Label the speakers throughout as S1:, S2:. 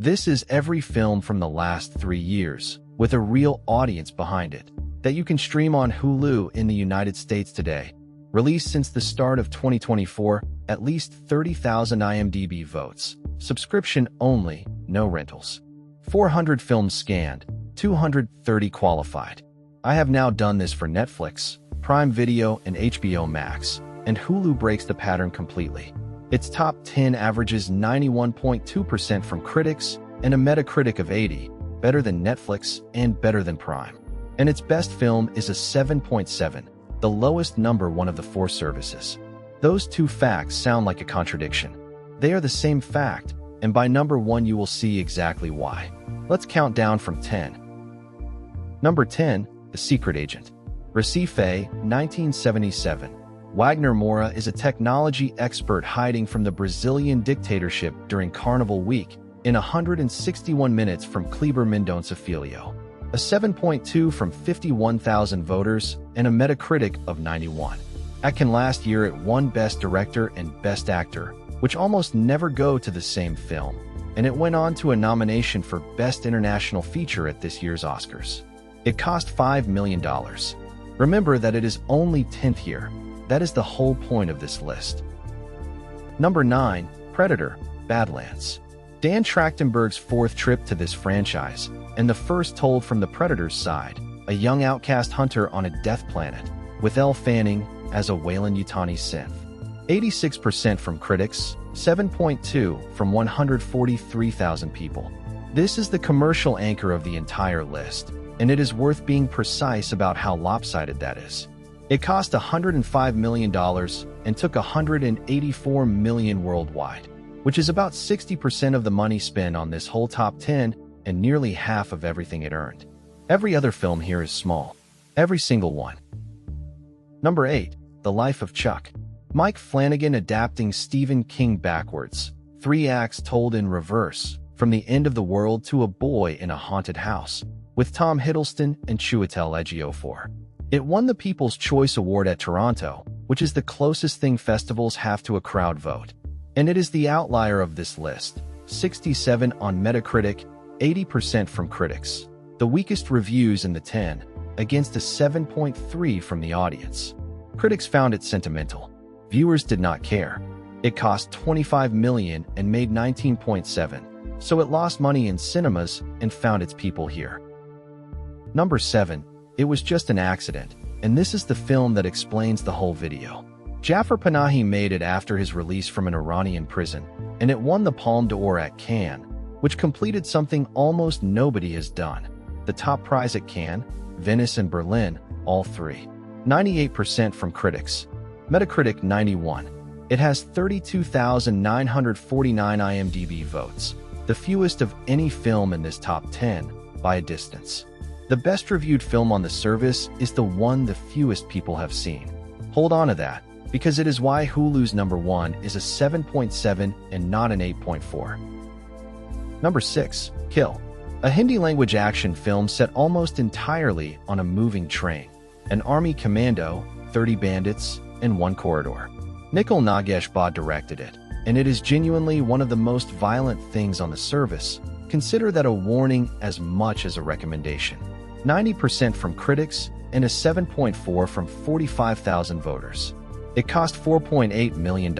S1: This is every film from the last 3 years, with a real audience behind it, that you can stream on Hulu in the United States today. Released since the start of 2024, at least 30,000 IMDb votes. Subscription only, no rentals. 400 films scanned, 230 qualified. I have now done this for Netflix, Prime Video, and HBO Max, and Hulu breaks the pattern completely. Its top 10 averages 91.2% from critics and a Metacritic of 80, better than Netflix and better than Prime. And its best film is a 7.7, the lowest number one of the 4 services. Those two facts sound like a contradiction. They are the same fact, and by number 1 you will see exactly why. Let's count down from 10. Number 10, The Secret Agent. Recife, 1977. Wagner Moura is a technology expert hiding from the Brazilian dictatorship during Carnival Week in 161 minutes from Kleber Mendonça Filho. A 7.2 from 51,000 voters and a Metacritic of 91. Atkin last year it won Best Director and Best Actor, which almost never go to the same film, and it went on to a nomination for Best International Feature at this year's Oscars. It cost $5 million. Remember that it is only 10th here. That is the whole point of this list. Number 9, Predator, Badlands. Dan Trachtenberg's 4th trip to this franchise, and the first told from the Predator's side, a young outcast hunter on a death planet, with Elle Fanning as a Weyland-Yutani synth. 86% from critics, 7.2 from 143,000 people. This is the commercial anchor of the entire list, and it is worth being precise about how lopsided that is. It cost $105 million and took $184 million worldwide, which is about 60% of the money spent on this whole top 10 and nearly half of everything it earned. Every other film here is small. Every single one. Number 8, The Life of Chuck. Mike Flanagan adapting Stephen King backwards. 3 acts told in reverse, from the end of the world to a boy in a haunted house, with Tom Hiddleston and Chiwetel Ejiofor. It won the People's Choice Award at Toronto, which is the closest thing festivals have to a crowd vote. And it is the outlier of this list, 67 on Metacritic, 80% from critics. The weakest reviews in the 10, against a 7.3 from the audience. Critics found it sentimental. Viewers did not care. It cost $25 million and made 19.7, so it lost money in cinemas and found its people here. Number 7, It Was Just an Accident, and this is the film that explains the whole video. Jafar Panahi made it after his release from an Iranian prison, and it won the Palme d'Or at Cannes, which completed something almost nobody has done. The top prize at Cannes, Venice and Berlin, all 3. 98% from critics. Metacritic 91. It has 32,949 IMDb votes, the fewest of any film in this top 10, by a distance. The best reviewed film on the service is the one the fewest people have seen. Hold on to that, because it is why Hulu's number 1 is a 7.7 and not an 8.4. Number 6, Kill. A Hindi-language action film set almost entirely on a moving train. An army commando, 30 bandits, and 1 corridor. Nikhil Nagesh Bhat directed it, and it is genuinely one of the most violent things on the service. Consider that a warning as much as a recommendation. 90% from critics and a 7.4 from 45,000 voters. It cost $4.8 million.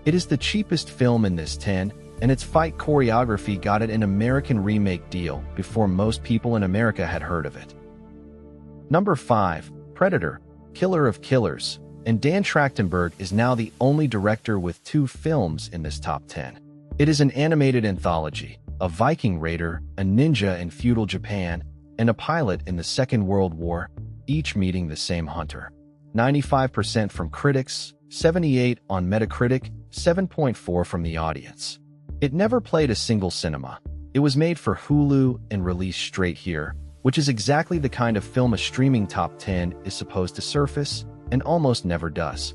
S1: It is the cheapest film in this 10, and its fight choreography got it an American remake deal before most people in America had heard of it. Number 5, Predator, Killer of Killers, and Dan Trachtenberg is now the only director with 2 films in this top 10. It is an animated anthology, a Viking raider, a ninja in feudal Japan, and a pilot in the Second World War, each meeting the same hunter. 95% from critics, 78 on Metacritic, 7.4 from the audience. It never played a single cinema. It was made for Hulu and released straight here, which is exactly the kind of film a streaming top 10 is supposed to surface, and almost never does.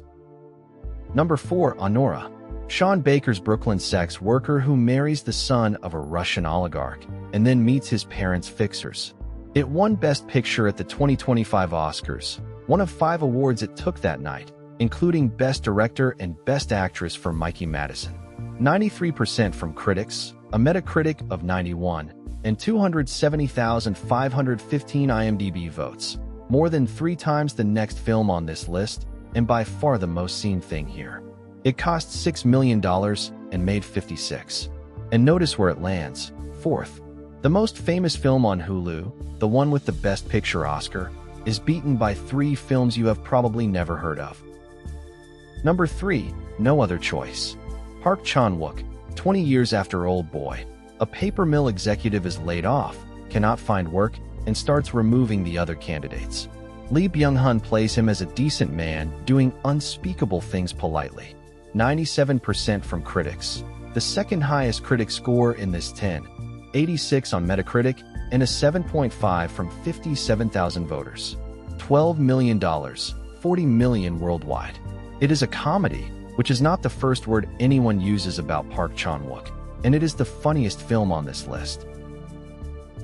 S1: Number 4, Anora. Sean Baker's Brooklyn sex worker who marries the son of a Russian oligarch and then meets his parents' fixers. It won Best Picture at the 2025 Oscars, one of 5 awards it took that night, including Best Director and Best Actress for Mikey Madison. 93% from critics, a Metacritic of 91, and 270,515 IMDb votes, more than 3 times the next film on this list, and by far the most seen thing here. It cost $6 million and made 56. And notice where it lands, 4th. The most famous film on Hulu, the one with the Best Picture Oscar, is beaten by 3 films you have probably never heard of. Number 3, No Other Choice. Park Chan-wook, 20 years after Old Boy, a paper mill executive is laid off, cannot find work, and starts removing the other candidates. Lee Byung-hun plays him as a decent man doing unspeakable things politely. 97% from critics, the second highest critic score in this 10, 86 on Metacritic, and a 7.5 from 57,000 voters. $12 million, 40 million worldwide. It is a comedy, which is not the first word anyone uses about Park Chan-wook, and it is the funniest film on this list.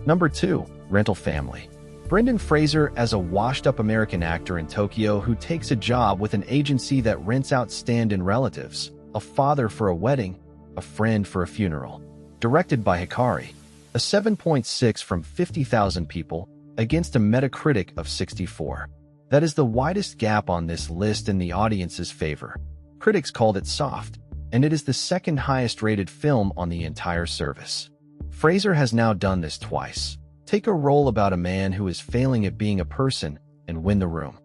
S1: Number 2, Rental Family. Brendan Fraser as a washed-up American actor in Tokyo who takes a job with an agency that rents out stand-in relatives, a father for a wedding, a friend for a funeral. Directed by Hikari, a 7.6 from 50,000 people against a Metacritic of 64. That is the widest gap on this list in the audience's favor. Critics called it soft, and it is the second highest rated film on the entire service. Fraser has now done this twice. Take a role about a man who is failing at being a person and win the room.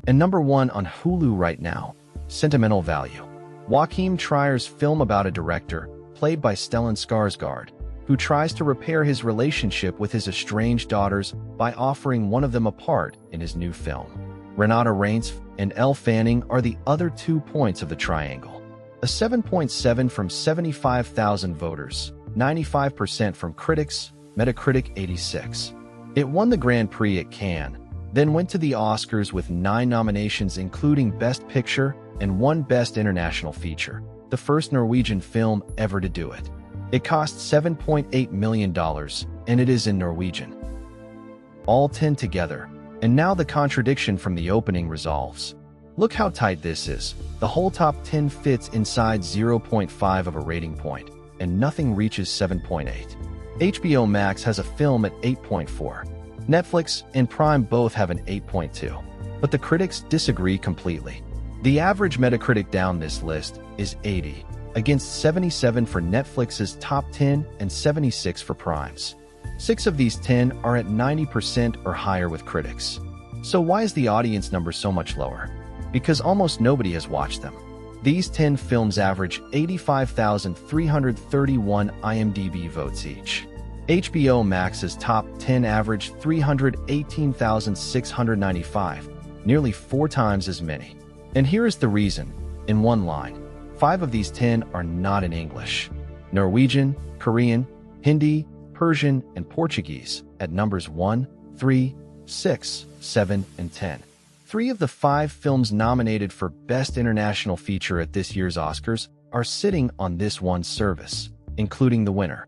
S1: And number 1 on Hulu right now, Sentimental Value. Joachim Trier's film about a director, played by Stellan Skarsgård, who tries to repair his relationship with his estranged daughters by offering one of them a part in his new film. Renata Reinsve and Elle Fanning are the other 2 points of the triangle. A 7.7 from 75,000 voters, 95% from critics, Metacritic 86. It won the Grand Prix at Cannes, then went to the Oscars with 9 nominations including Best Picture and 1 Best International Feature, the first Norwegian film ever to do it. It cost $7.8 million, and it is in Norwegian. All 10 together, and now the contradiction from the opening resolves. Look how tight this is. The whole top 10 fits inside 0.5 of a rating point, and nothing reaches 7.8. HBO Max has a film at 8.4. Netflix and Prime both have an 8.2. But the critics disagree completely. The average Metacritic down this list is 80, against 77 for Netflix's top 10 and 76 for Prime's. 6 of these 10 are at 90% or higher with critics. So why is the audience number so much lower? Because almost nobody has watched them. These 10 films average 85,331 IMDb votes each. HBO Max's top 10 averaged 318,695, nearly 4 times as many. And here is the reason, in one line. 5 of these 10 are not in English. Norwegian, Korean, Hindi, Persian, and Portuguese at numbers 1, 3, 6, 7, and 10. 3 of the 5 films nominated for Best International Feature at this year's Oscars are sitting on this one service, including the winner.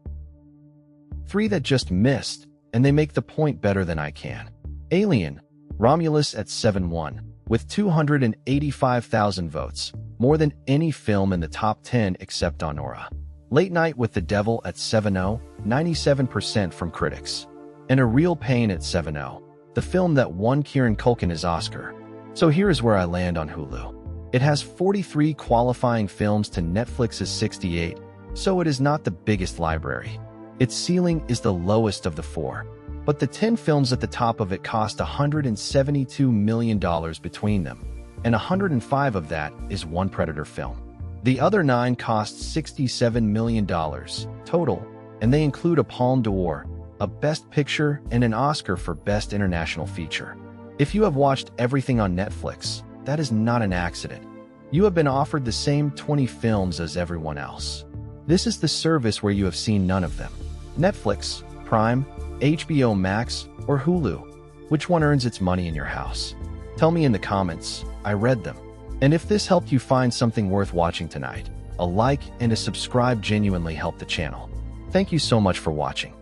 S1: 3 that just missed, and they make the point better than I can. Alien, Romulus at 7-1, with 285,000 votes, more than any film in the top 10 except Anora. Late Night with the Devil at 7-0, 97% from critics. And A Real Pain at 7-0, the film that won Kieran Culkin his Oscar. So here is where I land on Hulu. It has 43 qualifying films to Netflix's 68, so it is not the biggest library. Its ceiling is the lowest of the 4, but the 10 films at the top of it cost $172 million between them, and 105 of that is one Predator film. The other 9 cost $67 million total, and they include a Palme d'Or, a Best Picture, and an Oscar for Best International Feature. If you have watched everything on Netflix, that is not an accident. You have been offered the same 20 films as everyone else. This is the service where you have seen none of them. Netflix, Prime, HBO Max, or Hulu. Which one earns its money in your house? Tell me in the comments. I read them. And if this helped you find something worth watching tonight, a like and a subscribe genuinely help the channel. Thank you so much for watching.